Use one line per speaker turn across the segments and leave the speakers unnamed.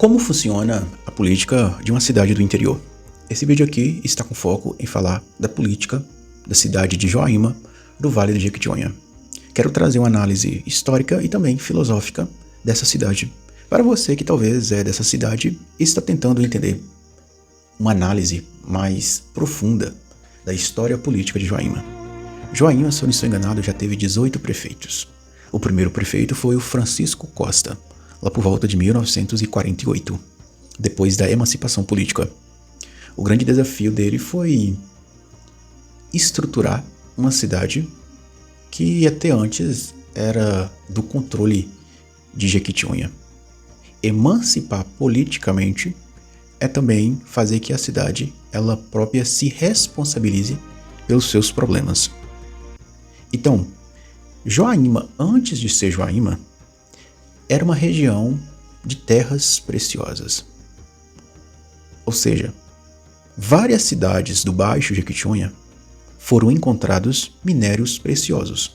Como funciona a política de uma cidade do interior? Esse vídeo aqui está com foco em falar da política da cidade de Joaíma, do Vale do Jequitinhonha. Quero trazer uma análise histórica e também filosófica dessa cidade, para você que talvez é dessa cidade e está tentando entender uma análise mais profunda da história política de Joaíma. Joaíma, se eu não estou enganado, já teve 18 prefeitos. O primeiro prefeito foi o Francisco Costa, lá por volta de 1948, depois da emancipação política. O grande desafio dele foi estruturar uma cidade que até antes era do controle de Jequitinhonha. Emancipar politicamente é também fazer que a cidade ela própria se responsabilize pelos seus problemas. Então, Joaíma, antes de ser Joaíma, era uma região de terras preciosas. Ou seja, várias cidades do Baixo Jequitinhonha foram encontrados minérios preciosos.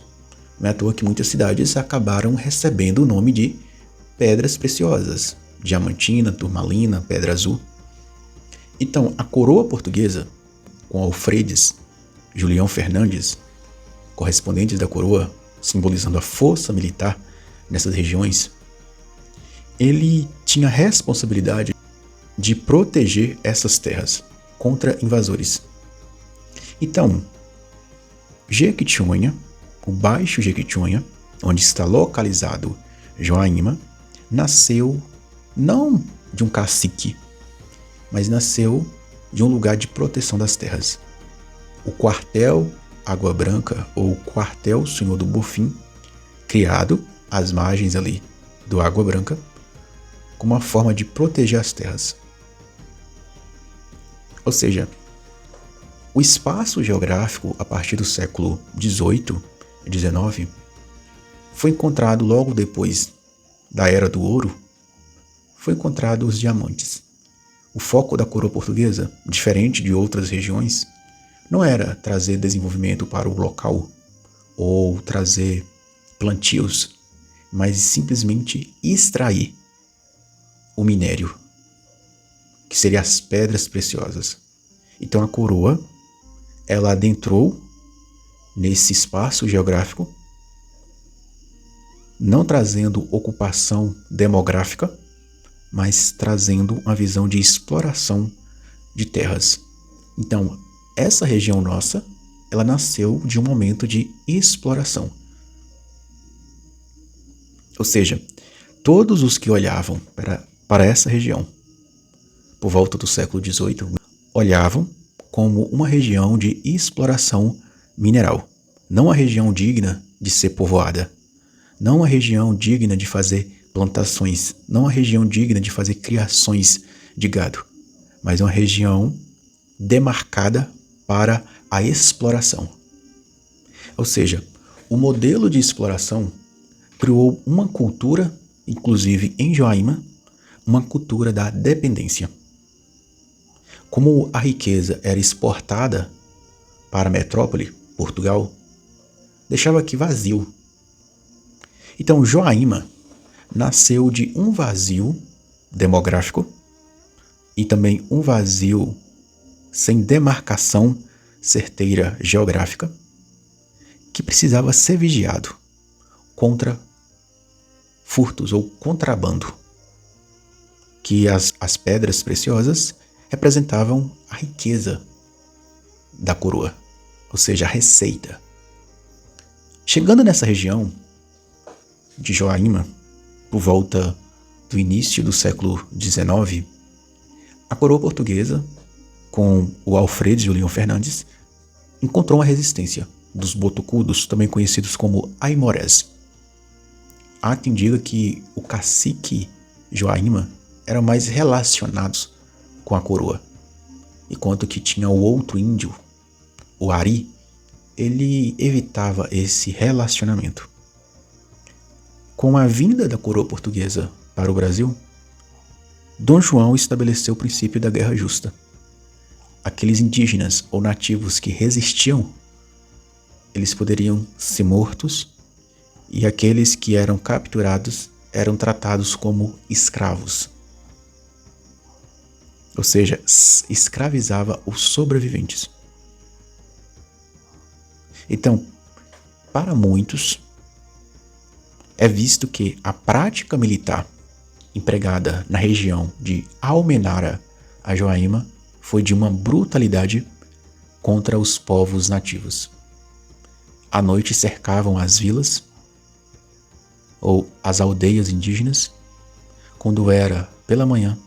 Não é à toa que muitas cidades acabaram recebendo o nome de pedras preciosas, Diamantina, Turmalina, Pedra Azul. Então, a coroa portuguesa, com Alfredes, Julião Fernandes, correspondentes da coroa, simbolizando a força militar nessas regiões, ele tinha a responsabilidade de proteger essas terras contra invasores. Então, Jequitinhonha, o Baixo Jequitinhonha, onde está localizado Joaíma, nasceu não de um cacique, mas nasceu de um lugar de proteção das terras. O quartel Água Branca, ou quartel Senhor do Bofim, criado às margens ali do Água Branca, como uma forma de proteger as terras. Ou seja, o espaço geográfico a partir do século XVIII e XIX foi encontrado logo depois da Era do Ouro, foi encontrado os diamantes. O foco da coroa portuguesa, diferente de outras regiões, não era trazer desenvolvimento para o local ou trazer plantios, mas simplesmente extrair o minério, que seriam as pedras preciosas. Então a coroa, ela adentrou nesse espaço geográfico, não trazendo ocupação demográfica, mas trazendo uma visão de exploração de terras. Então, essa região nossa, ela nasceu de um momento de exploração. Ou seja, todos os que olhavam para essa região, por volta do século XVIII, olhavam como uma região de exploração mineral, não uma região digna de ser povoada, não uma região digna de fazer plantações, não uma região digna de fazer criações de gado, mas uma região demarcada para a exploração. Ou seja, o modelo de exploração criou uma cultura, inclusive em Joaíma, uma cultura da dependência. Como a riqueza era exportada para a metrópole, Portugal, deixava aqui vazio. Então Joaíma nasceu de um vazio demográfico e também um vazio sem demarcação certeira geográfica, que precisava ser vigiado contra furtos ou contrabando, que as pedras preciosas representavam a riqueza da coroa, ou seja, a receita. Chegando nessa região de Joaíma, por volta do início do século XIX, a coroa portuguesa, com o Alfredes Julião Fernandes, encontrou uma resistência dos botocudos, também conhecidos como aimorés. Há quem diga que o cacique Joaíma era mais relacionados com a coroa, enquanto que tinha o outro índio, o Ari, ele evitava esse relacionamento. Com a vinda da coroa portuguesa para o Brasil, Dom João estabeleceu o princípio da guerra justa. Aqueles indígenas ou nativos que resistiam, eles poderiam ser mortos, e aqueles que eram capturados eram tratados como escravos. ou seja, escravizava os sobreviventes. Então, para muitos, é visto que a prática militar empregada na região de Almenara a Joaíma foi de uma brutalidade contra os povos nativos. À noite cercavam as vilas ou as aldeias indígenas. Quando era pela manhã,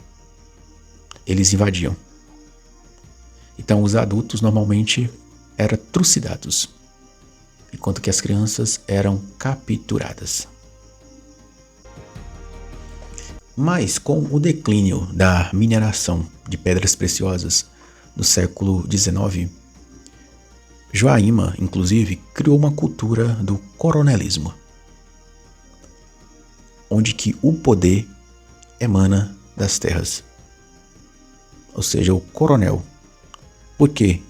eles invadiam. Então os adultos normalmente eram trucidados, enquanto que as crianças eram capturadas. Mas com o declínio da mineração de pedras preciosas no século XIX, Joaíma, inclusive, criou uma cultura do coronelismo, onde que o poder emana das terras, ou seja, o coronel. Porque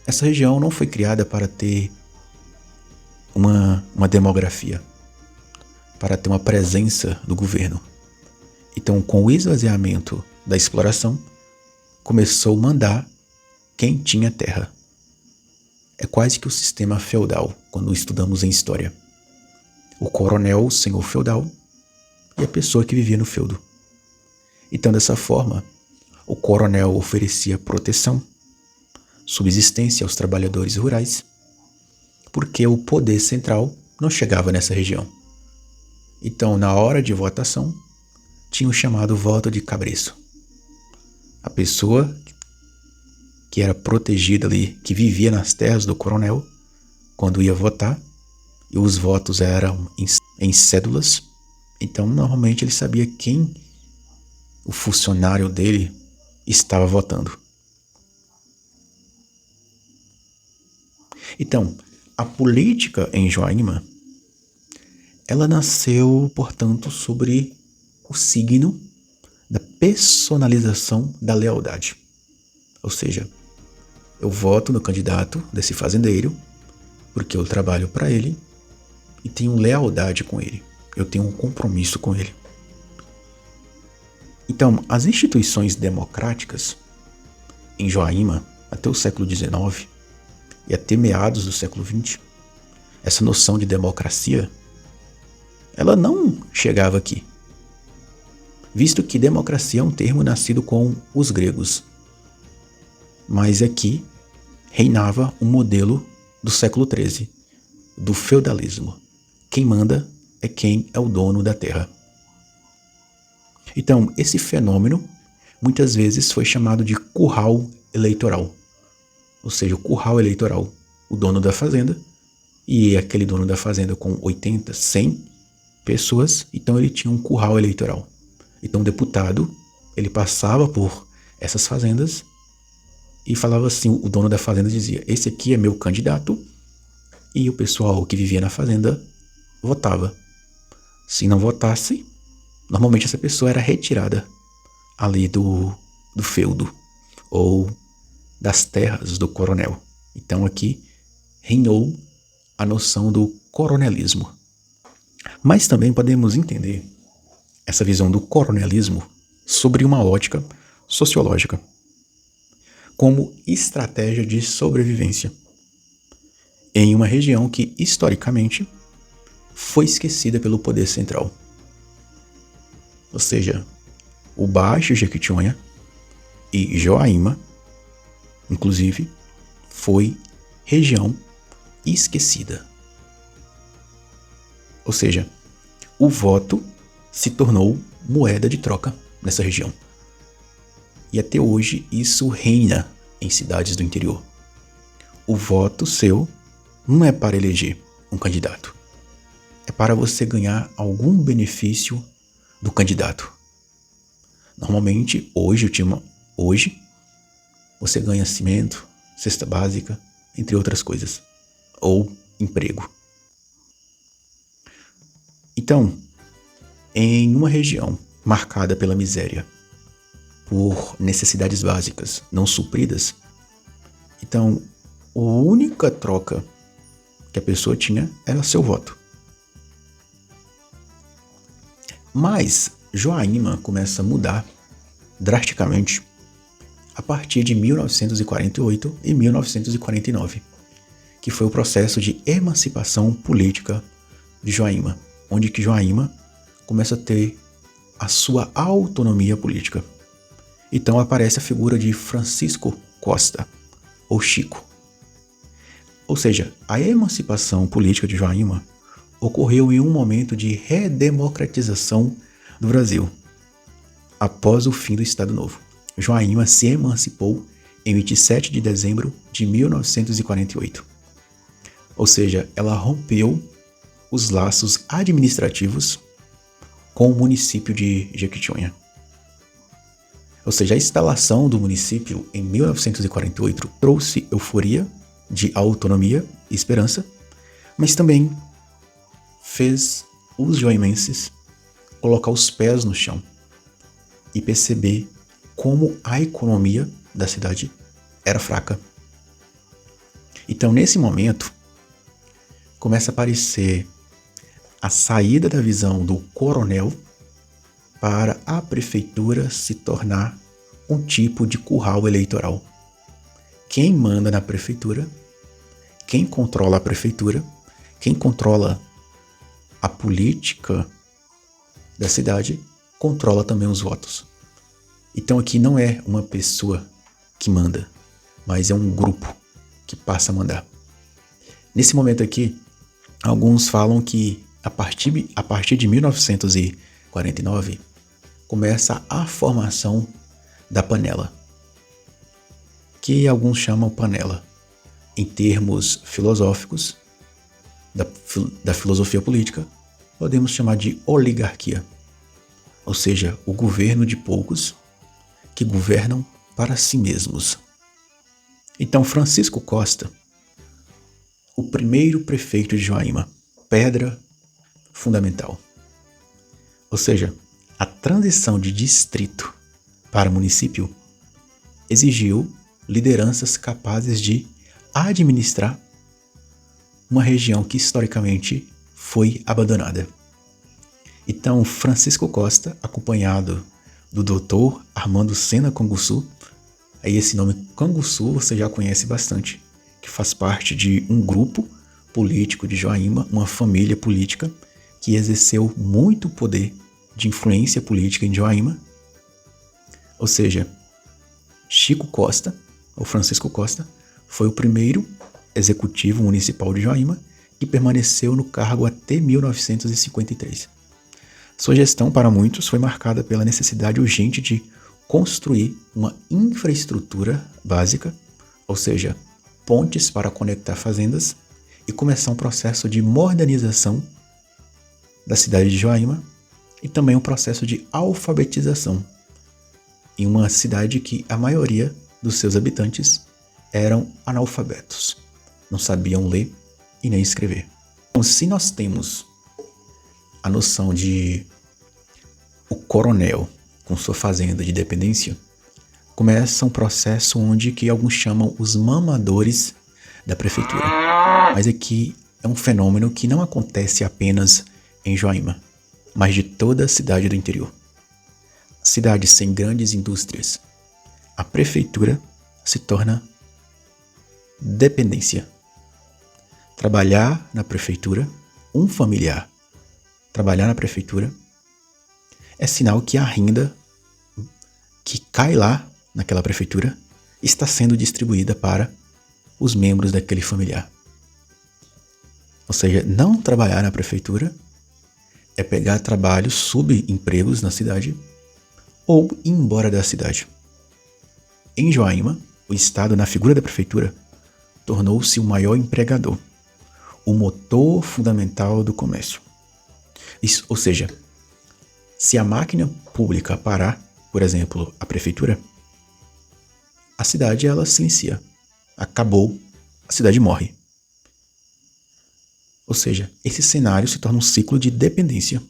essa região não foi criada para ter uma demografia, para ter uma presença do governo. Então, com o esvaziamento da exploração, começou a mandar quem tinha terra. É quase que o sistema feudal, quando estudamos em história. O coronel, o senhor feudal, e a pessoa que vivia no feudo. Então, dessa forma, o coronel oferecia proteção, subsistência aos trabalhadores rurais, porque o poder central não chegava nessa região. Então, na hora de votação, tinha o chamado voto de cabresto. A pessoa que era protegida ali, que vivia nas terras do coronel, quando ia votar, e os votos eram em cédulas, então normalmente ele sabia quem o funcionário dele estava votando. Então, a política em Joaíma, ela nasceu, portanto, sobre o signo da personalização da lealdade. Ou seja, eu voto no candidato desse fazendeiro porque eu trabalho para ele e tenho lealdade com ele. Eu tenho um compromisso com ele. Então, as instituições democráticas em Joaíma, até o século XIX e até meados do século XX, essa noção de democracia, ela não chegava aqui. Visto que democracia é um termo nascido com os gregos. Mas aqui reinava um modelo do século XIII, do feudalismo. Quem manda é quem é o dono da terra. Então, esse fenômeno muitas vezes foi chamado de curral eleitoral. Ou seja, o curral eleitoral, o dono da fazenda, e aquele dono da fazenda com 80, 100 pessoas, então ele tinha um curral eleitoral. Então o deputado, ele passava por essas fazendas e falava assim, o dono da fazenda dizia, esse aqui é meu candidato, e o pessoal que vivia na fazenda votava. Se não votasse, normalmente essa pessoa era retirada ali do feudo ou das terras do coronel. Então aqui reinou a noção do coronelismo. Mas também podemos entender essa visão do coronelismo sobre uma ótica sociológica, como estratégia de sobrevivência em uma região que, historicamente, foi esquecida pelo poder central. Ou seja, o Baixo Jequitinhonha e Joaíma, inclusive, foi região esquecida. Ou seja, o voto se tornou moeda de troca nessa região. E até hoje isso reina em cidades do interior. O voto seu não é para eleger um candidato. É para você ganhar algum benefício do candidato. Normalmente, hoje você ganha cimento, cesta básica, entre outras coisas. Ou emprego. Então, em uma região marcada pela miséria, por necessidades básicas não supridas, então a única troca que a pessoa tinha era seu voto. Mas Joaíma começa a mudar drasticamente a partir de 1948 e 1949, que foi o processo de emancipação política de Joaíma, onde que Joaíma começa a ter a sua autonomia política. Então aparece a figura de Francisco Costa, ou Chico. Ou seja, a emancipação política de Joaíma ocorreu em um momento de redemocratização do Brasil, após o fim do Estado Novo. Joaíma se emancipou em 27 de dezembro de 1948. Ou seja, ela rompeu os laços administrativos com o município de Jequitinhonha. Ou seja, a instalação do município em 1948 trouxe euforia de autonomia e esperança, mas também fez os joaimenses colocar os pés no chão e perceber como a economia da cidade era fraca. Então, nesse momento, começa a aparecer a saída da visão do coronel para a prefeitura se tornar um tipo de curral eleitoral. Quem manda na prefeitura, quem controla a prefeitura, quem controla a política da cidade, controla também os votos. Então aqui não é uma pessoa que manda, mas é um grupo que passa a mandar. Nesse momento aqui, alguns falam que a partir de 1949 começa a formação da panela, que alguns chamam panela, em termos filosóficos da filosofia política, podemos chamar de oligarquia, ou seja, o governo de poucos que governam para si mesmos. Então, Francisco Costa, o primeiro prefeito de Joaíma, pedra fundamental. Ou seja, a transição de distrito para município exigiu lideranças capazes de administrar uma região que historicamente foi abandonada. Então, Francisco Costa, acompanhado do Dr. Armando Sena Canguçu, aí esse nome Canguçu você já conhece bastante, que faz parte de um grupo político de Joaíma, uma família política que exerceu muito poder de influência política em Joaíma. Ou seja, Chico Costa, ou Francisco Costa, foi o primeiro executivo municipal de Joaíma que permaneceu no cargo até 1953. Sua gestão, para muitos, foi marcada pela necessidade urgente de construir uma infraestrutura básica, ou seja, pontes para conectar fazendas, e começar um processo de modernização da cidade de Joaíma e também um processo de alfabetização em uma cidade que a maioria dos seus habitantes eram analfabetos, não sabiam ler e nem escrever. Então, se nós temos a noção de o coronel com sua fazenda de dependência, começa um processo onde que alguns chamam os mamadores da prefeitura. Mas aqui é um fenômeno que não acontece apenas em Joaíma, mas de toda a cidade do interior. Cidades sem grandes indústrias, a prefeitura se torna dependência. Trabalhar na prefeitura, um familiar trabalhar na prefeitura, é sinal que a renda que cai lá naquela prefeitura está sendo distribuída para os membros daquele familiar. Ou seja, não trabalhar na prefeitura é pegar trabalhos, subempregos na cidade ou ir embora da cidade. Em Joaíma, o Estado, na figura da prefeitura, tornou-se o maior empregador, o motor fundamental do comércio. Isso, ou seja, se a máquina pública parar, por exemplo, a prefeitura, a cidade ela silencia. Acabou, a cidade morre. Ou seja, esse cenário se torna um ciclo de dependência.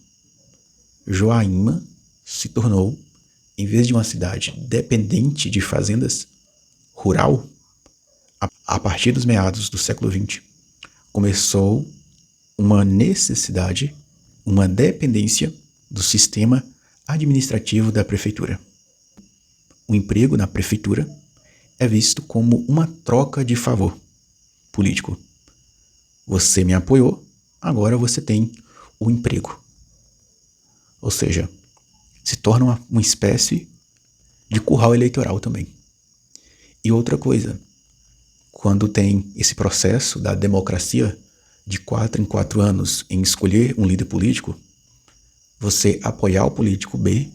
Joaíma se tornou, em vez de uma cidade dependente de fazendas, rural. A partir dos meados do século XX, começou uma necessidade, uma dependência do sistema administrativo da prefeitura. o emprego na prefeitura é visto como uma troca de favor político. Você me apoiou, agora você tem o emprego. Ou seja, se torna uma espécie de curral eleitoral também. E outra coisa, quando tem esse processo da democracia de 4 em 4 anos em escolher um líder político, você apoiar o político B,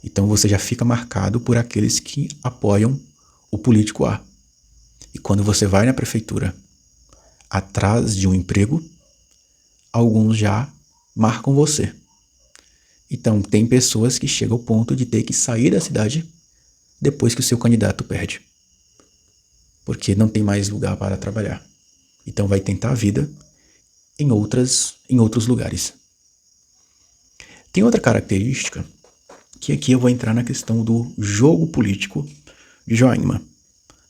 então você já fica marcado por aqueles que apoiam o político A. E quando você vai na prefeitura atrás de um emprego, alguns já marcam você. Então tem pessoas que chegam ao ponto de ter que sair da cidade depois que o seu candidato perde, porque não tem mais lugar para trabalhar. Então vai tentar a vida em outros lugares. Tem outra característica, que aqui eu vou entrar na questão do jogo político de Joaíma,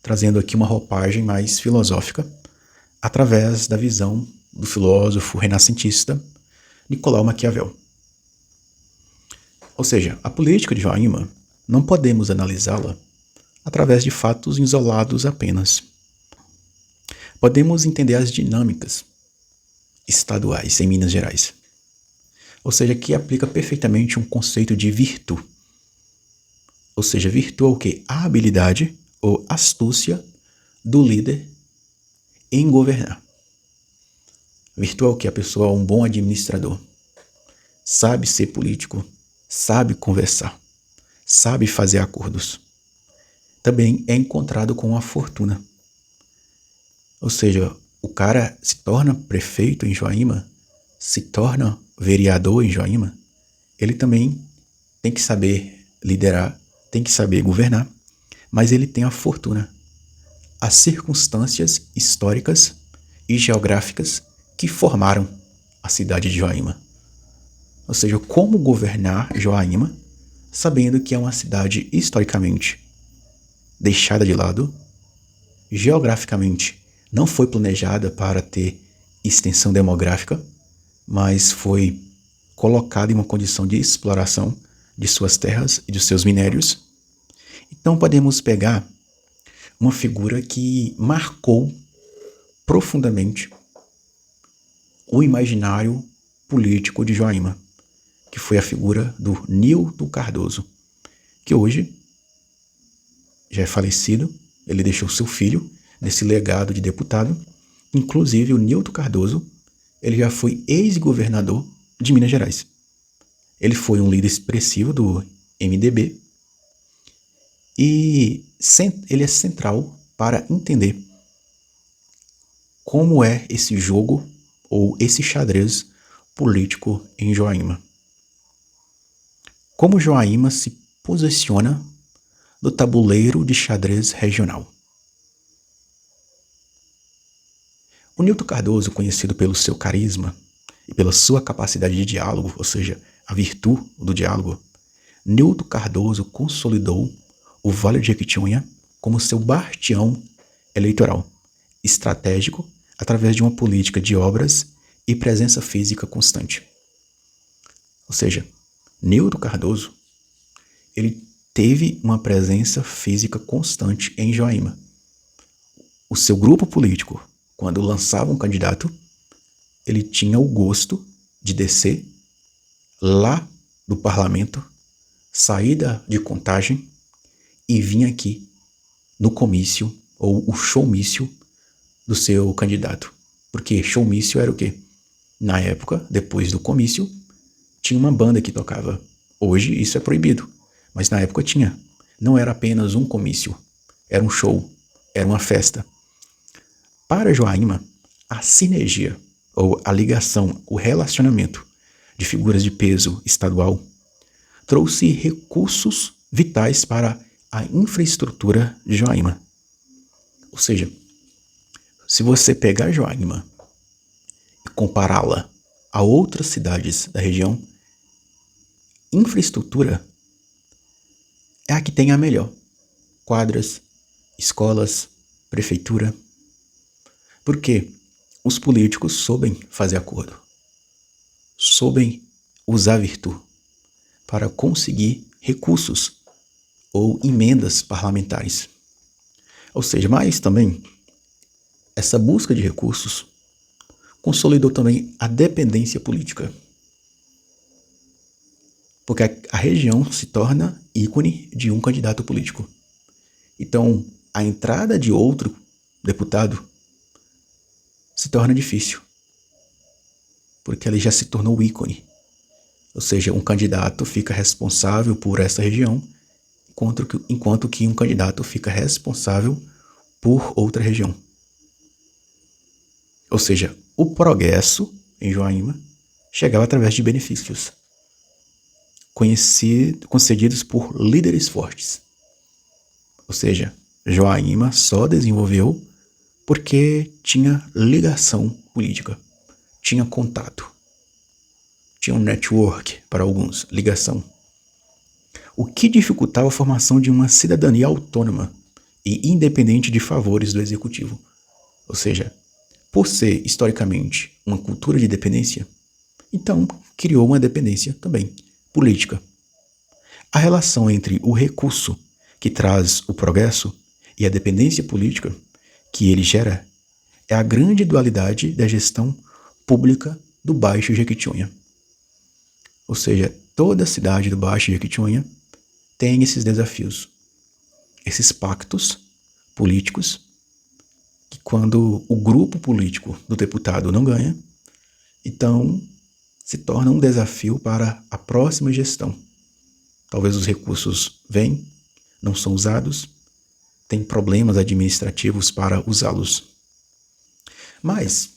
trazendo aqui uma roupagem mais filosófica, através da visão do filósofo renascentista Nicolau Maquiavel. Ou seja, a política de Joaíma não podemos analisá-la através de fatos isolados apenas. Podemos entender as dinâmicas estaduais em Minas Gerais. Ou seja, que aplica perfeitamente um conceito de virtude. Ou seja, virtude é o quê? A habilidade ou astúcia do líder em governar. Virtude é o quê? A pessoa é um bom administrador. Sabe ser político, sabe conversar, sabe fazer acordos. Também é encontrado com a fortuna. Ou seja, o cara se torna prefeito em Joaíma, se torna vereador em Joaíma, ele também tem que saber liderar, tem que saber governar, mas ele tem a fortuna, as circunstâncias históricas e geográficas que formaram a cidade de Joaíma. Ou seja, como governar Joaíma, sabendo que é uma cidade historicamente deixada de lado, geograficamente não foi planejada para ter extensão demográfica, mas foi colocada em uma condição de exploração de suas terras e de seus minérios. Então podemos pegar uma figura que marcou profundamente o imaginário político de Joaíma, que foi a figura do Nilton Cardoso, que hoje já é falecido. Ele deixou seu filho nesse legado de deputado. Inclusive o Nilton Cardoso, ele já foi ex-governador de Minas Gerais. Ele foi um líder expressivo do MDB e ele é central para entender como é esse jogo ou esse xadrez político em Joaíma. Como Joaíma se posiciona no tabuleiro de xadrez regional. O Nilton Cardoso, conhecido pelo seu carisma e pela sua capacidade de diálogo, ou seja, a virtude do diálogo, Nilton Cardoso consolidou o Vale de Jequitinhonha como seu bastião eleitoral, estratégico, através de uma política de obras e presença física constante. Ou seja, Nilton Cardoso, ele teve uma presença física constante em Joaíma. O seu grupo político, quando lançava um candidato, ele tinha o gosto de descer lá do parlamento, saída de Contagem e vir aqui no comício ou o showmício do seu candidato. Porque showmício era o quê? Na época, depois do comício, tinha uma banda que tocava. Hoje isso é proibido, mas na época tinha. Não era apenas um comício, era um show, era uma festa. Para Joaíma, a sinergia, ou a ligação, o relacionamento de figuras de peso estadual trouxe recursos vitais para a infraestrutura de Joaíma. Ou seja, se você pegar Joaíma e compará-la a outras cidades da região, infraestrutura é a que tem a melhor. Quadras, escolas, prefeitura. Porque os políticos soubem fazer acordo, soubem usar a virtude para conseguir recursos ou emendas parlamentares. Ou seja, mas também essa busca de recursos consolidou também a dependência política, porque a região se torna ícone de um candidato político. Então, a entrada de outro deputado se torna difícil, porque ele já se tornou o ícone. Ou seja, um candidato fica responsável por essa região, enquanto que um candidato fica responsável por outra região. Ou seja, o progresso em Joaíma chegava através de benefícios concedidos por líderes fortes. Ou seja, Joaíma só desenvolveu porque tinha ligação política, tinha contato, tinha um network para alguns, ligação. O que dificultava a formação de uma cidadania autônoma e independente de favores do executivo. Ou seja, por ser historicamente uma cultura de dependência, então criou uma dependência também política. A relação entre o recurso que traz o progresso e a dependência política que ele gera é a grande dualidade da gestão pública do Baixo Jequitinhonha. Ou seja, toda a cidade do Baixo Jequitinhonha tem esses desafios, esses pactos políticos, que quando o grupo político do deputado não ganha, então se torna um desafio para a próxima gestão. Talvez os recursos vêm, não são usados, tem problemas administrativos para usá-los. Mas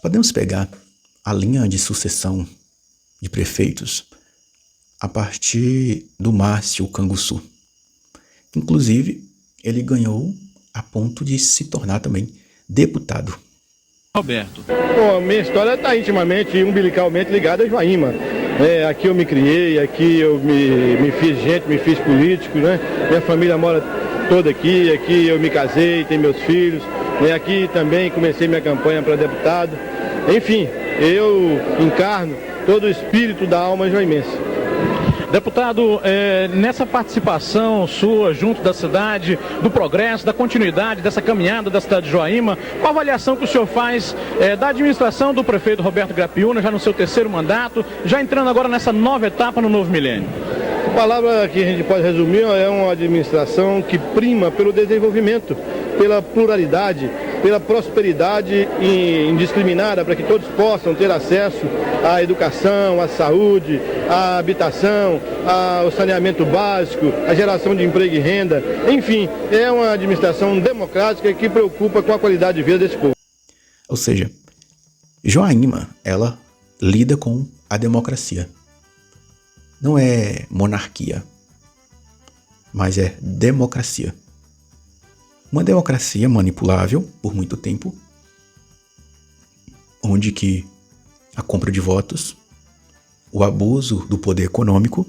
podemos pegar a linha de sucessão de prefeitos a partir do Márcio Canguçu. Inclusive, ele ganhou a ponto de se tornar também deputado.
Roberto.
Bom, a minha história está intimamente e umbilicalmente ligada a Joaíma. Aqui eu me criei, aqui eu me fiz gente, me fiz político, né? Minha família mora toda aqui eu me casei, tenho meus filhos. Aqui também comecei minha campanha para deputado. Enfim, eu encarno todo o espírito da alma joaimense.
Deputado, nessa participação sua junto da cidade, do progresso, da continuidade dessa caminhada da cidade de Joaíma, qual a avaliação que o senhor faz da administração do prefeito Roberto Grapiúna, já no seu terceiro mandato, já entrando agora nessa nova etapa no novo milênio?
A palavra que a gente pode resumir é uma administração que prima pelo desenvolvimento, pela pluralidade, pela prosperidade indiscriminada, para que todos possam ter acesso à educação, à saúde, à habitação, ao saneamento básico, à geração de emprego e renda. Enfim, é uma administração democrática que preocupa com a qualidade de vida desse povo.
Ou seja, Joaíma, ela lida com a democracia. Não é monarquia, mas é democracia. Uma democracia manipulável por muito tempo, onde que a compra de votos, o abuso do poder econômico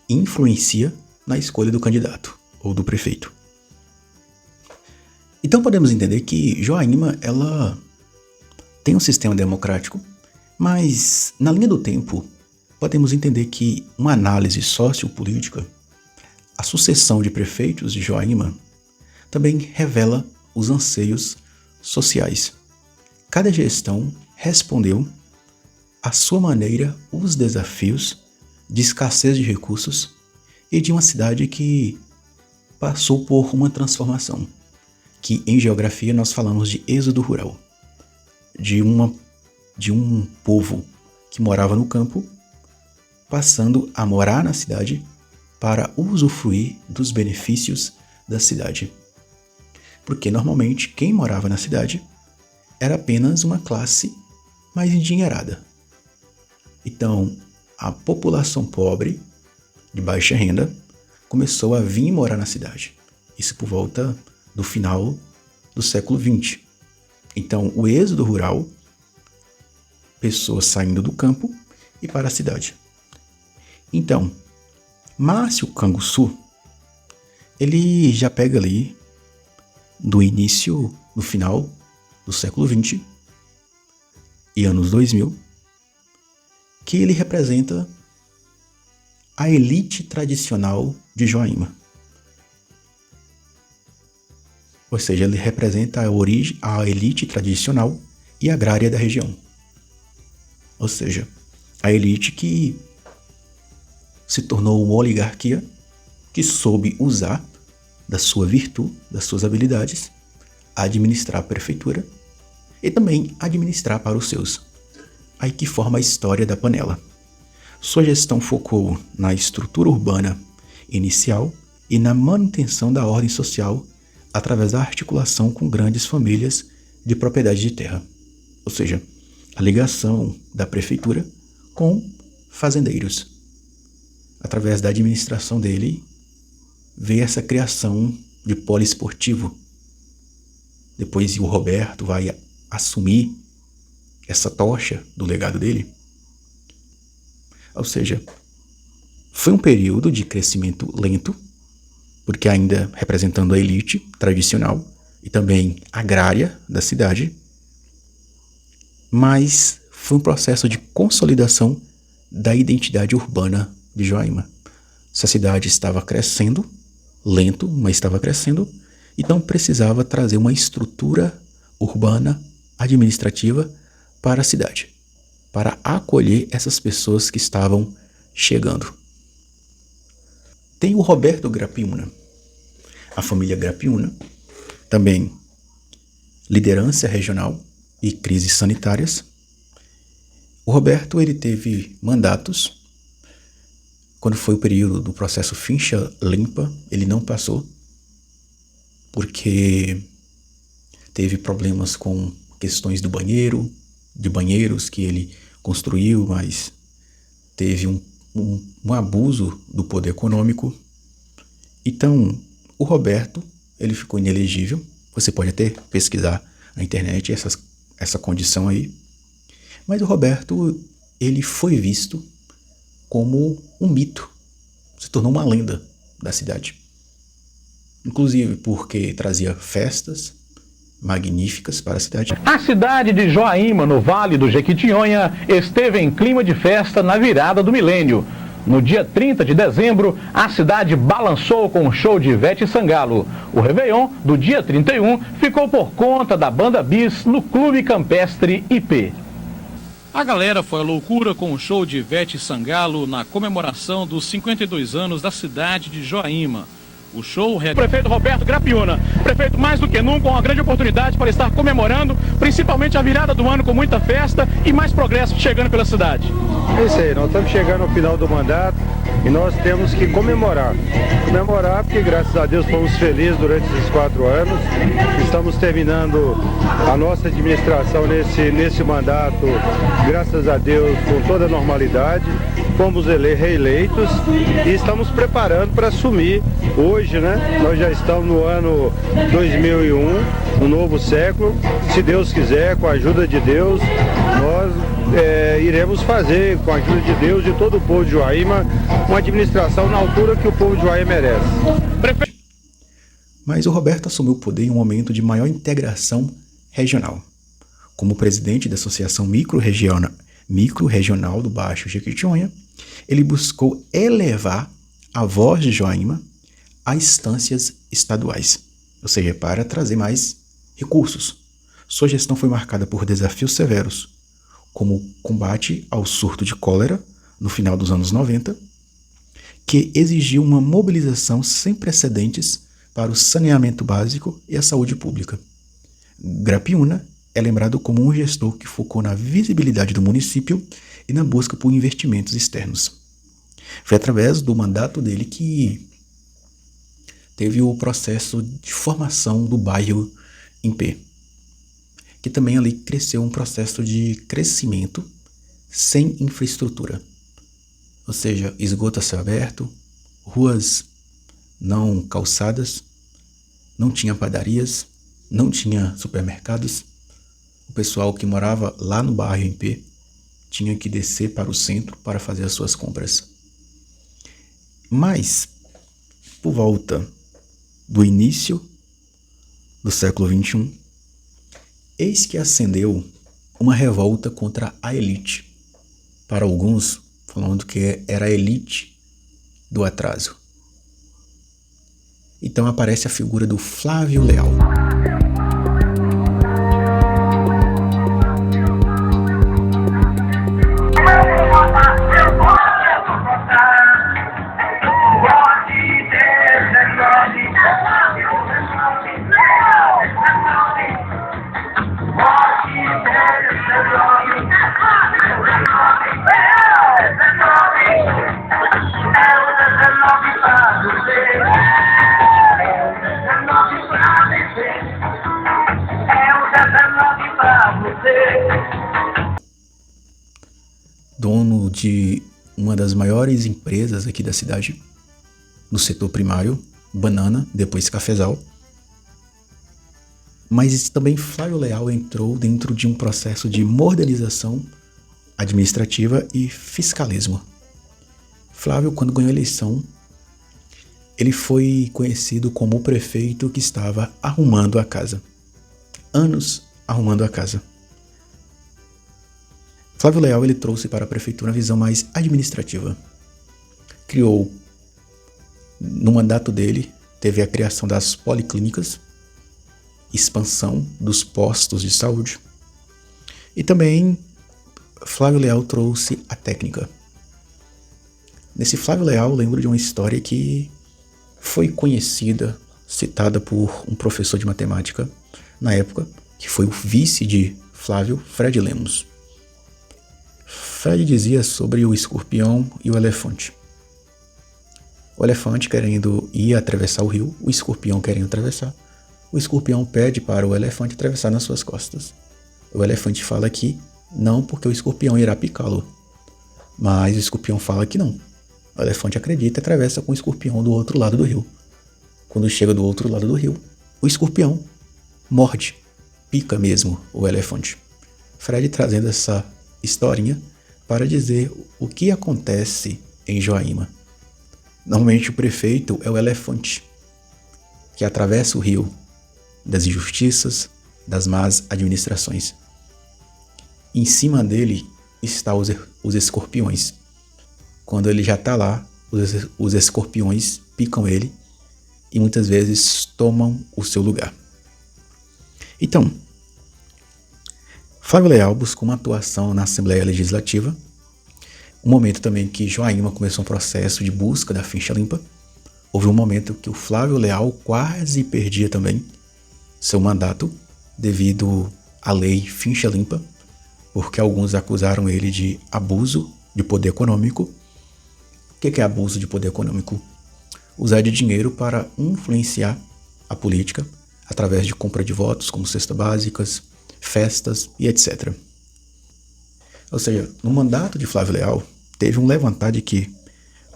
influencia na escolha do candidato ou do prefeito. Então podemos entender que Joaíma, ela tem um sistema democrático, mas na linha do tempo podemos entender que uma análise sociopolítica, a sucessão de prefeitos de Joaíma também revela os anseios sociais. Cada gestão respondeu à sua maneira os desafios de escassez de recursos e de uma cidade que passou por uma transformação, que em geografia nós falamos de êxodo rural, de um povo que morava no campo, passando a morar na cidade para usufruir dos benefícios da cidade. Porque normalmente quem morava na cidade era apenas uma classe mais endinheirada. Então, a população pobre, de baixa renda, começou a vir morar na cidade. Isso por volta do final do século XX. Então, o êxodo rural, pessoas saindo do campo e para a cidade. Então, Márcio Canguçu, ele já pega ali do início, no final do século XX e anos 2000, que ele representa a elite tradicional de Joaíma. Ou seja, ele representa a elite tradicional e agrária da região. Ou seja, a elite que se tornou uma oligarquia que soube usar da sua virtude, das suas habilidades, administrar a prefeitura e também administrar para os seus. Aí que forma a história da Panela. Sua gestão focou na estrutura urbana inicial e na manutenção da ordem social através da articulação com grandes famílias de propriedade de terra. Ou seja, a ligação da prefeitura com fazendeiros. Através da administração dele, veio essa criação de poliesportivo. Depois o Roberto vai assumir essa tocha do legado dele. Ou seja, foi um período de crescimento lento, porque ainda representando a elite tradicional e também agrária da cidade, mas foi um processo de consolidação da identidade urbana de Joaíma. Essa cidade estava crescendo, lento, mas estava crescendo, então precisava trazer uma estrutura urbana, administrativa para a cidade, para acolher essas pessoas que estavam chegando. Tem o Roberto Grapiúna, a família Grapiúna, também liderança regional e crises sanitárias. O Roberto ele teve mandatos. Quando foi o período do processo Ficha Limpa, ele não passou, porque teve problemas com questões do banheiro, de banheiros que ele construiu, mas teve um abuso do poder econômico. Então, o Roberto, ele ficou inelegível. Você pode até pesquisar na internet essa condição aí. Mas o Roberto, ele foi visto como um mito. Se tornou uma lenda da cidade. Inclusive porque trazia festas magníficas para a cidade.
A cidade de Joaíma, no Vale do Jequitinhonha, esteve em clima de festa na virada do milênio. No dia 30 de dezembro, a cidade balançou com o show de Ivete Sangalo. O Réveillon, do dia 31, ficou por conta da Banda Bis no Clube Campestre IP. A galera foi à loucura com o show de Ivete Sangalo na comemoração dos 52 anos da cidade de Joaíma. O show... Prefeito Roberto Grapiúna, prefeito, mais do que nunca, uma grande oportunidade para estar comemorando, principalmente a virada do ano com muita festa e mais progresso chegando pela cidade.
É isso aí, nós estamos chegando ao final do mandato e nós temos que comemorar. Comemorar porque, graças a Deus, fomos felizes durante esses 4 anos. Estamos terminando a nossa administração nesse mandato, graças a Deus, com toda a normalidade. Fomos reeleitos e estamos preparando para assumir hoje, né? Nós já estamos no ano 2001, no novo século. Se Deus quiser, com a ajuda de Deus, nós iremos fazer, com a ajuda de Deus e todo o povo de Joaíma, uma administração na altura que o povo de Joaíma merece.
Mas o Roberto assumiu o poder em um momento de maior integração regional. Como presidente da Associação Micro-Regional do Baixo Jequitinhonha, ele buscou elevar a voz de Joaíma a instâncias estaduais, ou seja, para trazer mais recursos. Sua gestão foi marcada por desafios severos, como o combate ao surto de cólera no final dos anos 90, que exigiu uma mobilização sem precedentes para o saneamento básico e a saúde pública. Grapiúna é lembrado como um gestor que focou na visibilidade do município e na busca por investimentos externos. Foi através do mandato dele que teve o processo de formação do bairro Impê, que também ali cresceu um processo de crescimento sem infraestrutura. Ou seja, esgoto a céu aberto, ruas não calçadas, não tinha padarias, não tinha supermercados. O pessoal que morava lá no bairro Impê tinha que descer para o centro para fazer as suas compras. Mas, por volta do início do século XXI, eis que acendeu uma revolta contra a elite. Para alguns, falando que era a elite do atraso. Então aparece a figura do Flávio Leal. de uma das maiores empresas aqui da cidade, no setor primário, banana, depois cafezal. Mas também Flávio Leal entrou dentro de um processo de modernização administrativa e fiscalismo. Flávio, quando ganhou a eleição, ele foi conhecido como o prefeito que estava arrumando a casa. Anos arrumando a casa. Flávio Leal, ele trouxe para a prefeitura uma visão mais administrativa. Criou, no mandato dele, teve a criação das policlínicas, expansão dos postos de saúde. E também Flávio Leal trouxe a técnica. Nesse Flávio Leal, eu lembro de uma história que foi conhecida, citada por um professor de matemática na época, que foi o vice de Flávio, Fred Lemos. Fred dizia sobre o escorpião e o elefante. O elefante querendo ir atravessar o rio, o escorpião querendo atravessar. O escorpião pede para o elefante atravessar nas suas costas. O elefante fala que não, porque o escorpião irá picá-lo. Mas o escorpião fala que não. O elefante acredita e atravessa com o escorpião do outro lado do rio. Quando chega do outro lado do rio, o escorpião morde, pica mesmo o elefante. Fred trazendo essa historinha para dizer o que acontece em Joaíma. Normalmente o prefeito é o elefante que atravessa o rio das injustiças, das más administrações. Em cima dele estão os escorpiões. Quando ele já está lá, os escorpiões picam ele e muitas vezes tomam o seu lugar. Então, Flávio Leal buscou uma atuação na Assembleia Legislativa, um momento também que Joaíma começou um processo de busca da ficha limpa. Houve um momento que o Flávio Leal quase perdia também seu mandato devido à lei ficha limpa, porque alguns acusaram ele de abuso de poder econômico. O que é abuso de poder econômico? Usar de dinheiro para influenciar a política através de compra de votos, como cestas básicas, festas e etc. Ou seja, no mandato de Flávio Leal, teve um levantar de que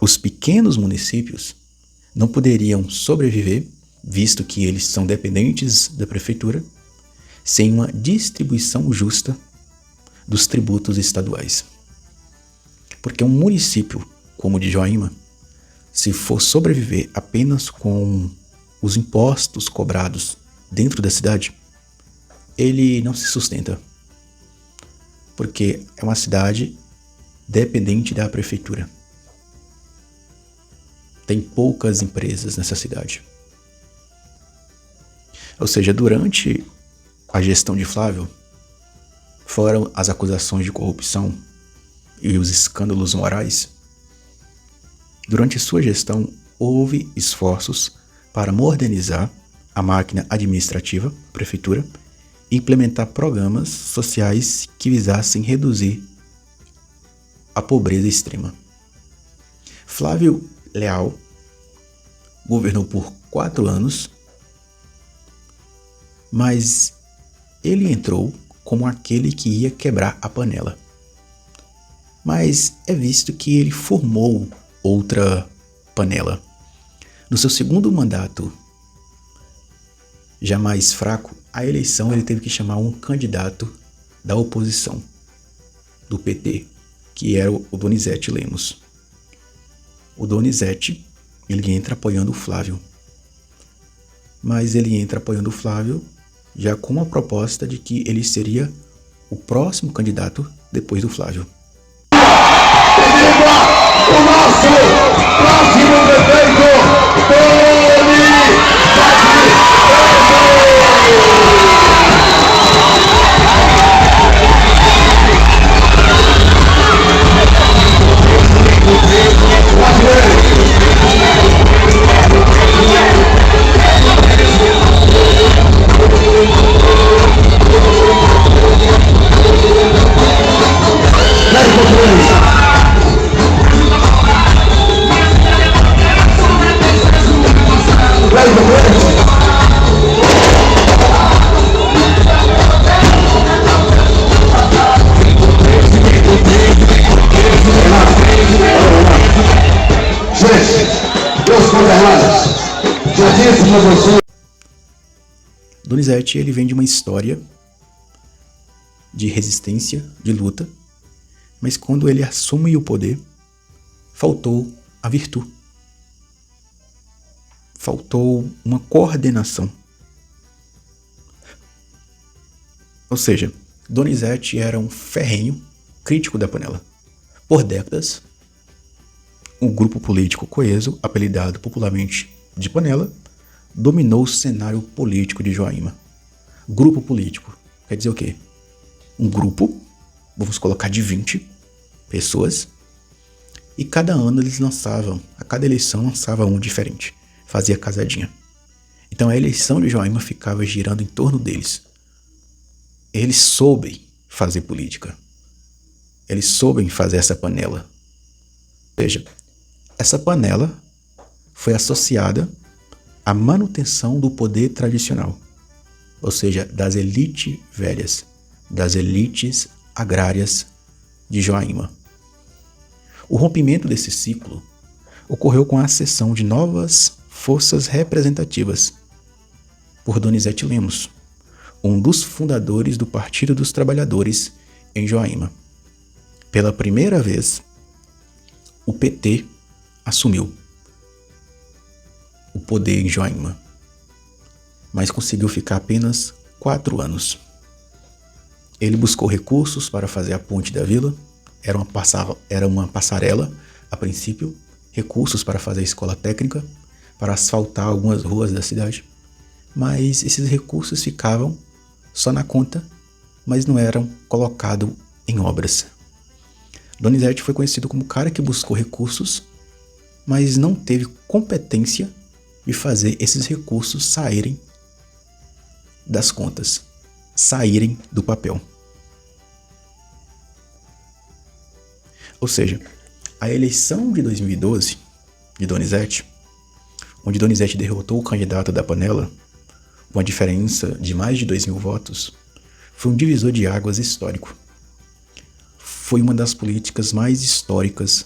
os pequenos municípios não poderiam sobreviver, visto que eles são dependentes da prefeitura, sem uma distribuição justa dos tributos estaduais. Porque um município como o de Joaíma, se for sobreviver apenas com os impostos cobrados dentro da cidade, ele não se sustenta. Porque é uma cidade dependente da prefeitura. Tem poucas empresas nessa cidade. Ou seja, durante a gestão de Flávio, foram as acusações de corrupção e os escândalos morais. Durante sua gestão, houve esforços para modernizar a máquina administrativa, a prefeitura, e implementar programas sociais que visassem reduzir a pobreza extrema. Flávio Leal governou por 4 anos, mas ele entrou como aquele que ia quebrar a panela. Mas é visto que ele formou outra panela. No seu segundo mandato, já mais fraco, a eleição ele teve que chamar um candidato da oposição, do PT, que era o Donizete Lemos. O Donizete, ele entra apoiando o Flávio. Mas ele entra apoiando o Flávio já com a proposta de que ele seria o próximo candidato depois do Flávio.
O nosso próximo prefeito, disso, negocia.
Donizete, ele vem de uma história de resistência, de luta, mas quando ele assume o poder, faltou a virtude. Faltou uma coordenação. Ou seja, Donizete era um ferrenho crítico da panela. Por décadas, o grupo político coeso, apelidado popularmente de Panela, dominou o cenário político de Joaíma. Grupo político quer dizer o quê? Um grupo, vamos colocar de 20 pessoas, e cada ano eles lançavam, a cada eleição lançava um diferente, fazia casadinha. Então a eleição de Joaíma ficava girando em torno deles. Eles soubem fazer política. Eles soubem fazer essa panela. Veja, essa panela foi associada à manutenção do poder tradicional, ou seja, das elites velhas, das elites agrárias de Joaíma. O rompimento desse ciclo ocorreu com a ascensão de novas forças representativas por Donizete Lemos, um dos fundadores do Partido dos Trabalhadores em Joaíma. Pela primeira vez, o PT assumiu o poder em Joaíma, mas conseguiu ficar apenas 4 anos. Ele buscou recursos para fazer a ponte da vila, era uma passarela a princípio, recursos para fazer a escola técnica, para asfaltar algumas ruas da cidade, mas esses recursos ficavam só na conta, mas não eram colocados em obras. Donizete foi conhecido como o cara que buscou recursos, mas não teve competência de fazer esses recursos saírem das contas, saírem do papel. Ou seja, a eleição de 2012 de Donizete, onde Donizete derrotou o candidato da Panela, com uma diferença de mais de 2.000 votos, foi um divisor de águas histórico. Foi uma das políticas mais históricas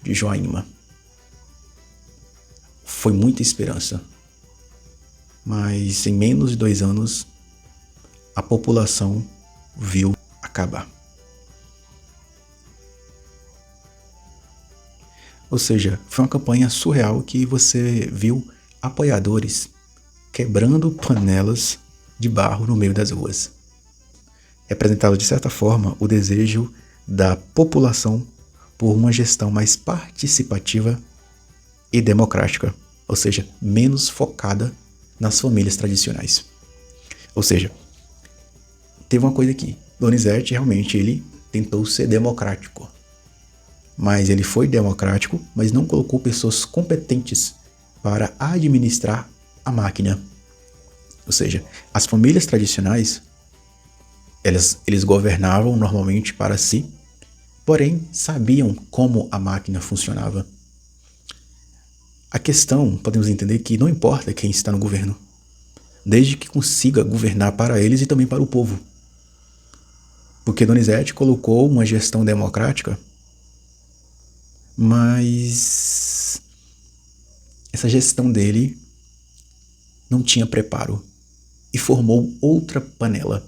de Joaíma. Foi muita esperança, mas em menos de 2 anos, a população viu acabar. Ou seja, foi uma campanha surreal que você viu apoiadores quebrando panelas de barro no meio das ruas. Representava de certa forma o desejo da população por uma gestão mais participativa e democrática, ou seja, menos focada nas famílias tradicionais. Ou seja, teve uma coisa aqui, Donizete realmente ele tentou ser democrático, mas ele foi democrático, mas não colocou pessoas competentes para administrar a máquina. Ou seja, as famílias tradicionais, eles governavam normalmente para si, porém sabiam como a máquina funcionava. A questão, podemos entender que não importa quem está no governo, desde que consiga governar para eles e também para o povo. Porque Donizete colocou uma gestão democrática, mas essa gestão dele não tinha preparo e formou outra panela.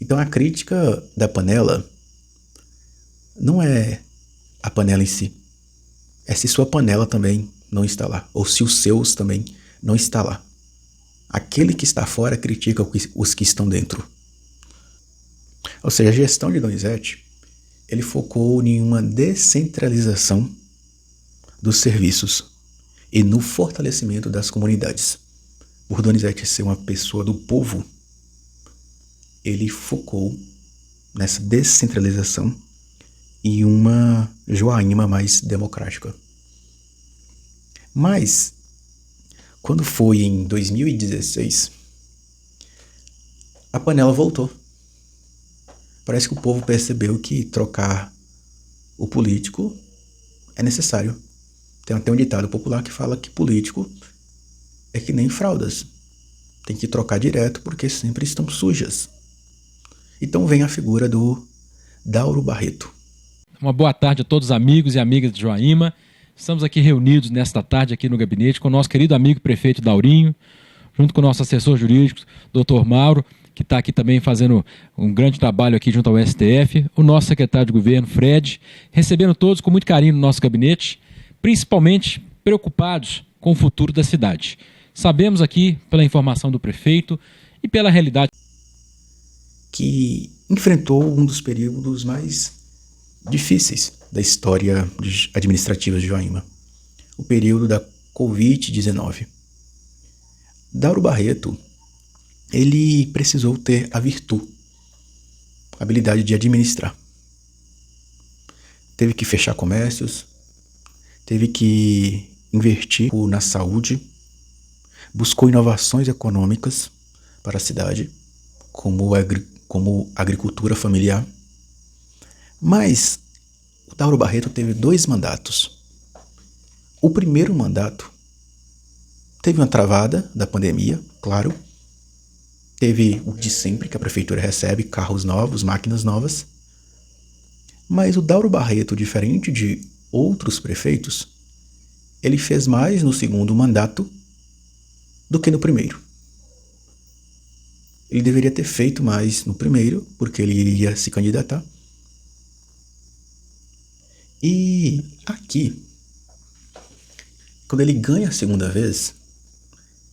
Então a crítica da panela não é a panela em si, é se sua panela também não está lá, ou se os seus também não está lá. Aquele que está fora critica os que estão dentro. Ou seja, a gestão de Donizete, ele focou em uma descentralização dos serviços e no fortalecimento das comunidades. Por Donizete ser uma pessoa do povo, ele focou nessa descentralização e uma Joaíma mais democrática. Mas, quando foi em 2016, a panela voltou. Parece que o povo percebeu que trocar o político é necessário. Tem até um ditado popular que fala que político é que nem fraldas. Tem que trocar direto porque sempre estão sujas. Então vem a figura do Dauro Barreto.
Uma boa tarde a todos os amigos e amigas de Joaíma. Estamos aqui reunidos nesta tarde aqui no gabinete com o nosso querido amigo prefeito Daurinho, junto com o nosso assessor jurídico, doutor Mauro, que está aqui também fazendo um grande trabalho aqui junto ao STF, o nosso secretário de governo, Fred, recebendo todos com muito carinho no nosso gabinete, principalmente preocupados com o futuro da cidade. Sabemos aqui, pela informação do prefeito e pela realidade,
que enfrentou um dos períodos mais difíceis da história administrativa de Joaíma, o período da Covid-19. Dauro Barreto, ele precisou ter a virtude, a habilidade de administrar. Teve que fechar comércios, teve que investir na saúde, buscou inovações econômicas para a cidade, como agricultura familiar. Mas o Dauro Barreto teve 2 mandatos. O primeiro mandato teve uma travada da pandemia, claro. Teve o de sempre que a prefeitura recebe, carros novos, máquinas novas. Mas o Dauro Barreto, diferente de outros prefeitos, ele fez mais no segundo mandato do que no primeiro. Ele deveria ter feito mais no primeiro, porque ele iria se candidatar. E aqui, quando ele ganha a segunda vez,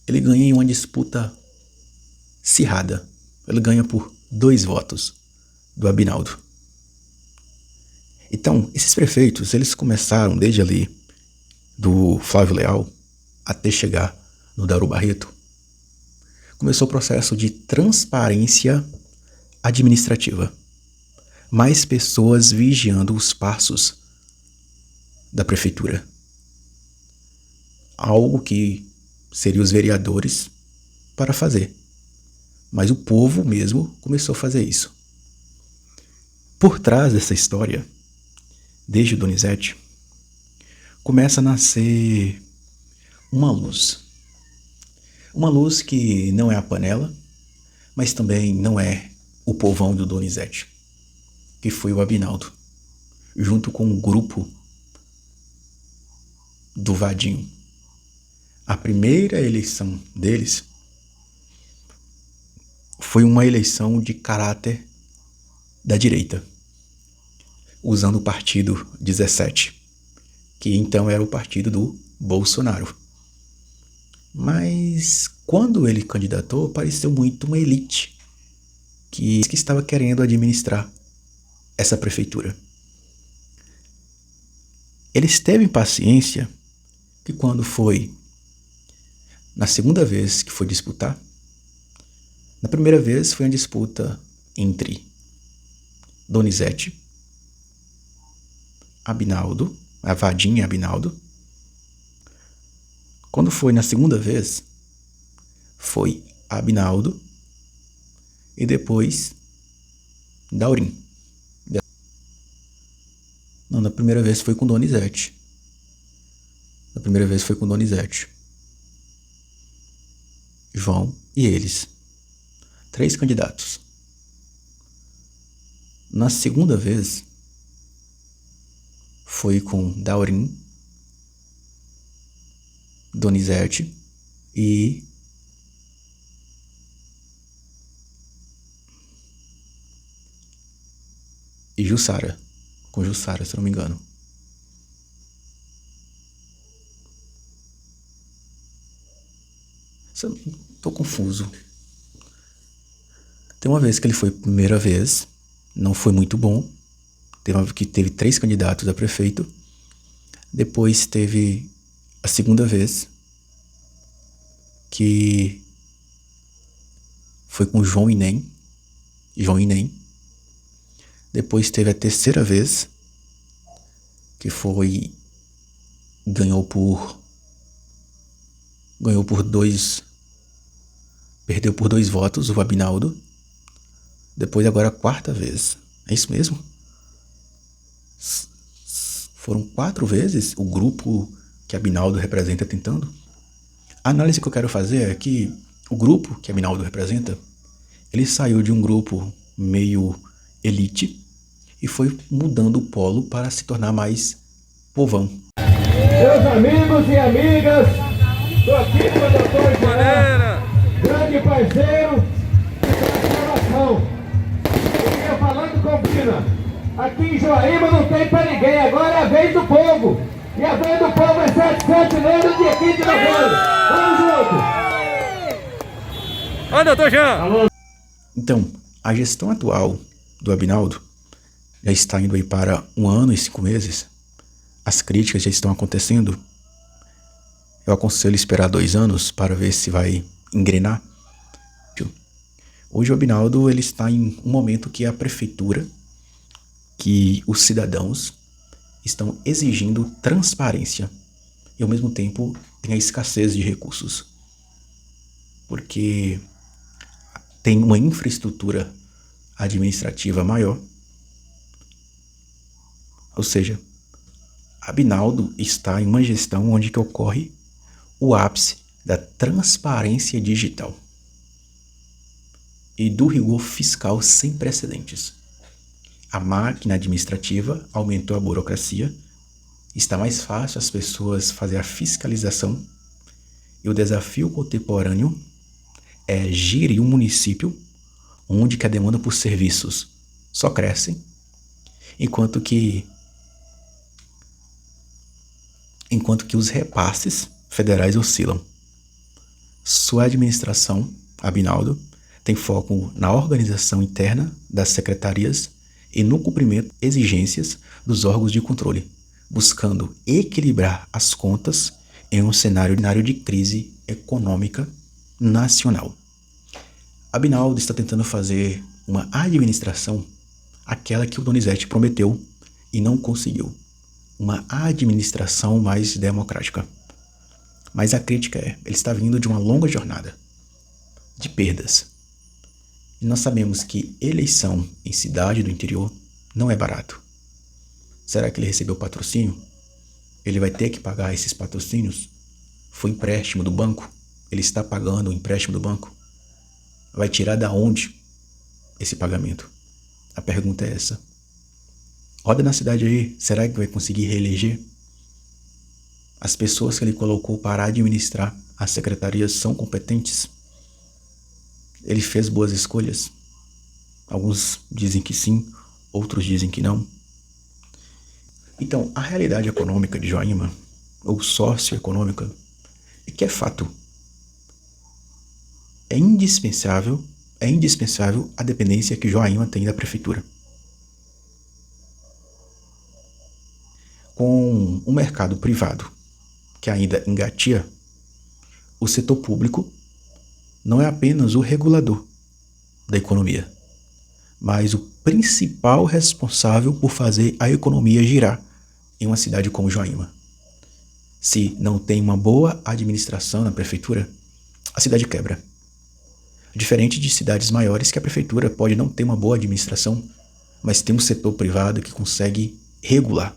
ele ganha em uma disputa acirrada. Ele ganha por 2 votos do Abinaldo. Então, esses prefeitos, eles começaram desde ali, do Flávio Leal, até chegar no Dauro Barreto. Começou o processo de transparência administrativa. Mais pessoas vigiando os passos da prefeitura. Algo que seriam os vereadores para fazer. Mas o povo mesmo começou a fazer isso. Por trás dessa história, desde o Donizete, começa a nascer uma luz. Uma luz que não é a panela, mas também não é o povão do Donizete, que foi o Abinaldo, junto com o grupo do Vadinho. A primeira eleição deles foi uma eleição de caráter da direita, usando o partido 17, que então era o partido do Bolsonaro. Mas quando ele candidatou, pareceu muito uma elite que estava querendo administrar essa prefeitura. Eles teve paciência que quando foi na segunda vez que foi disputar, na primeira vez foi uma disputa entre Donizete, Abinaldo, Vadinho e Abinaldo. Quando foi na segunda vez, foi Abinaldo e depois Daurinho. Não, na primeira vez foi com Donizete. João e eles. 3 candidatos. Na segunda vez, foi com Daurinho, Donizete e Jussara. Com Jussara, se não me engano. Tô confuso. Tem uma vez que ele foi primeira vez, não foi muito bom. Teve 3 candidatos a prefeito. Depois teve a segunda vez, que foi com João Inem. Depois teve a terceira vez, que foi ganhou por 2, perdeu por 2 votos o Abinaldo. Depois agora a quarta vez. É isso mesmo? Foram 4 vezes o grupo que Abinaldo representa tentando. A análise que eu quero fazer é que o grupo que Abinaldo representa, ele saiu de um grupo meio elite e foi mudando o polo para se tornar mais povão.
Meus amigos e amigas, estou aqui com o doutor Jean, grande parceiro da gravação. Ele ia falando combina. Aqui em Joaíma não tem pra ninguém, agora é a vez do povo. E a vez do povo é 7 de setembro, dia 15 de novembro. Vamos junto!
Oi, doutor Jean!
Então, a gestão atual do Abinaldo já está indo aí para 1 ano e 5 meses. As críticas já estão acontecendo. Eu aconselho esperar 2 anos para ver se vai engrenar. Hoje o Abinaldo ele está em um momento que a prefeitura, que os cidadãos estão exigindo transparência e ao mesmo tempo tem a escassez de recursos. Porque tem uma infraestrutura administrativa maior. Ou seja, Abinaldo está em uma gestão onde que ocorre o ápice da transparência digital e do rigor fiscal sem precedentes. A máquina administrativa aumentou a burocracia, está mais fácil as pessoas fazer a fiscalização e o desafio contemporâneo é gerir um município onde que a demanda por serviços só cresce, enquanto que os repasses federais oscilam. Sua administração, Abinaldo, tem foco na organização interna das secretarias e no cumprimento de exigências dos órgãos de controle, buscando equilibrar as contas em um cenário de crise econômica nacional. Abinaldo está tentando fazer uma administração, aquela que o Donizete prometeu e não conseguiu. Uma administração mais democrática. Mas a crítica é, ele está vindo de uma longa jornada de perdas. E nós sabemos que eleição em cidade do interior não é barato. Será que ele recebeu patrocínio? Ele vai ter que pagar esses patrocínios? Foi empréstimo do banco? Ele está pagando o empréstimo do banco? Vai tirar da onde esse pagamento? A pergunta é essa. Roda na cidade aí, será que vai conseguir reeleger? As pessoas que ele colocou para administrar as secretarias são competentes? Ele fez boas escolhas? Alguns dizem que sim, outros dizem que não. Então, a realidade econômica de Joaíma, ou socioeconômica, é que é fato. É indispensável a dependência que Joaíma tem da prefeitura. Com um mercado privado que ainda engatia, o setor público não é apenas o regulador da economia, mas o principal responsável por fazer a economia girar em uma cidade como Joaíma. Se não tem uma boa administração na prefeitura, a cidade quebra. Diferente de cidades maiores que a prefeitura pode não ter uma boa administração, mas tem um setor privado que consegue regular.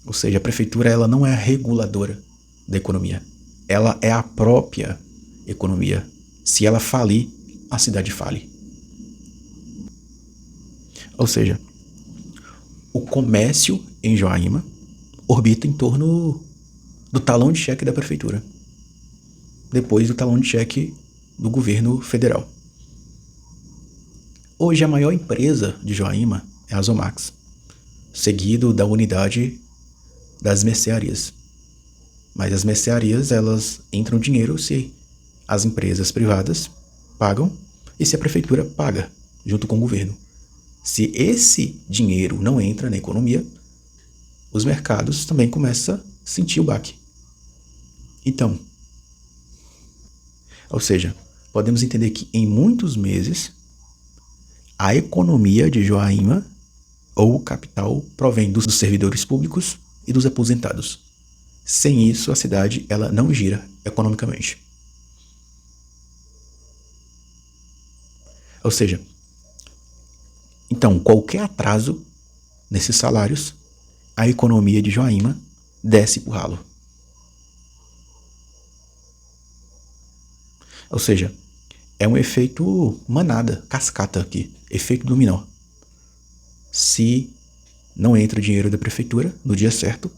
Ou seja, a prefeitura ela não é a reguladora da economia. Ela é a própria economia. Se ela falir, a cidade fale. Ou seja, o comércio em Joaíma orbita em torno do talão de cheque da prefeitura, depois do talão de cheque do governo federal. Hoje a maior empresa de Joaíma é a Zomax, seguido da unidade das mercearias. Mas as mercearias, elas entram dinheiro se as empresas privadas pagam e se a prefeitura paga junto com o governo. Se esse dinheiro não entra na economia, os mercados também começam a sentir o baque. Então, ou seja, podemos entender que em muitos meses a economia de Joaíma ou o capital provém dos servidores públicos e dos aposentados. Sem isso, a cidade ela não gira economicamente. Ou seja, então qualquer atraso nesses salários, a economia de Joaíma desce pro ralo. Ou seja, é um efeito manada, cascata aqui, efeito dominó. Se não entra dinheiro da prefeitura no dia certo,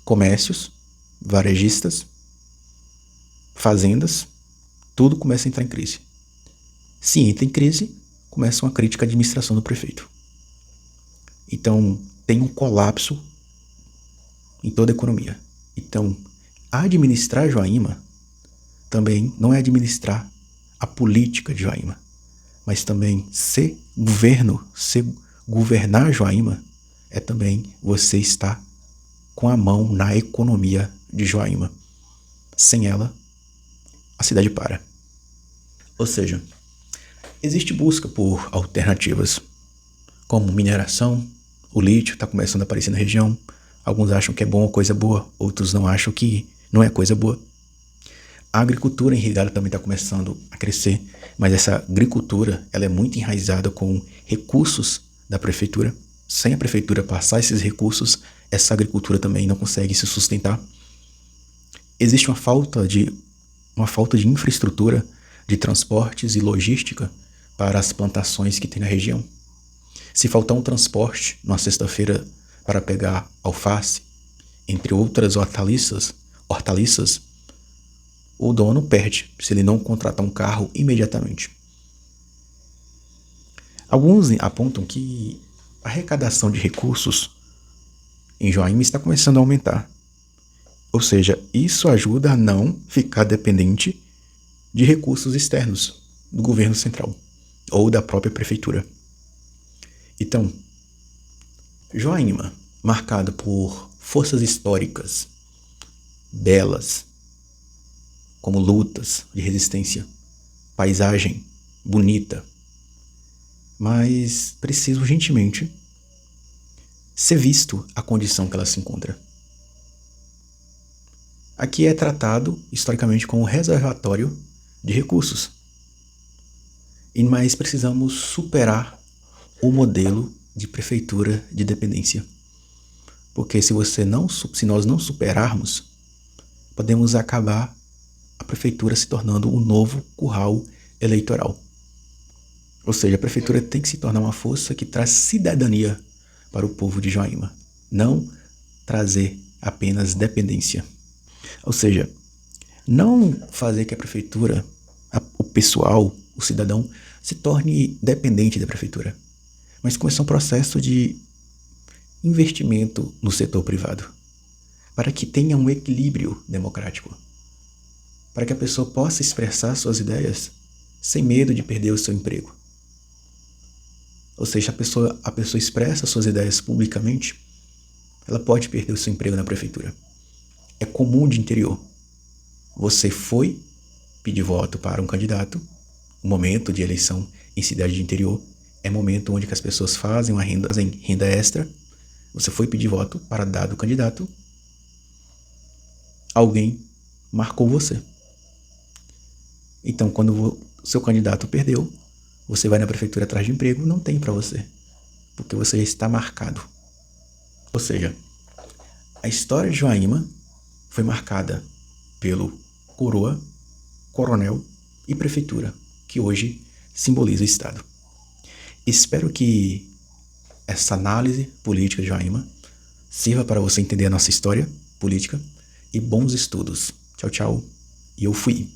comércios, varejistas, fazendas, tudo começa a entrar em crise. Se entra em crise, começa uma crítica à administração do prefeito. Então, tem um colapso em toda a economia. Então, administrar Joaíma também não é administrar a política de Joaíma, mas também ser governar Joaíma é também você estar com a mão na economia de Joaíma. Sem ela, a cidade para. Ou seja, existe busca por alternativas, como mineração. O lítio está começando a aparecer na região. Alguns acham que é bom, coisa boa, outros não acham que não é coisa boa. A agricultura irrigada também está começando a crescer, mas essa agricultura ela é muito enraizada com recursos da prefeitura. Sem a prefeitura passar esses recursos, essa agricultura também não consegue se sustentar. Existe uma falta de infraestrutura de transportes e logística para as plantações que tem na região. Se faltar um transporte numa sexta-feira para pegar alface, entre outras hortaliças, o dono perde se ele não contratar um carro imediatamente. Alguns apontam que a arrecadação de recursos em Joaíma está começando a aumentar. Ou seja, isso ajuda a não ficar dependente de recursos externos do governo central ou da própria prefeitura. Então, Joaíma, marcada por forças históricas belas, como lutas de resistência, paisagem bonita, mas precisa urgentemente ser visto a condição que ela se encontra. Aqui é tratado historicamente como um reservatório de recursos, mas precisamos superar o modelo de prefeitura de dependência. Porque se nós não superarmos, podemos acabar a prefeitura se tornando um novo curral eleitoral. Ou seja, a prefeitura tem que se tornar uma força que traz cidadania para o povo de Joaíma, não trazer apenas dependência. Ou seja, não fazer que a prefeitura, o pessoal, o cidadão, se torne dependente da prefeitura, mas começar um processo de investimento no setor privado, para que tenha um equilíbrio democrático, para que a pessoa possa expressar suas ideias sem medo de perder o seu emprego. Ou seja, a pessoa expressa suas ideias publicamente, ela pode perder o seu emprego na prefeitura. É comum de interior. Você foi pedir voto para um candidato, o momento de eleição em cidade de interior é momento onde que as pessoas fazem renda extra. Você foi pedir voto para dado candidato, alguém marcou você. Então, quando o seu candidato perdeu, você vai na prefeitura atrás de emprego, não tem para você, porque você já está marcado. Ou seja, a história de Joaíma foi marcada pelo coroa, coronel e prefeitura, que hoje simboliza o Estado. Espero que essa análise política de Joaíma sirva para você entender a nossa história política e bons estudos. Tchau, tchau. E eu fui.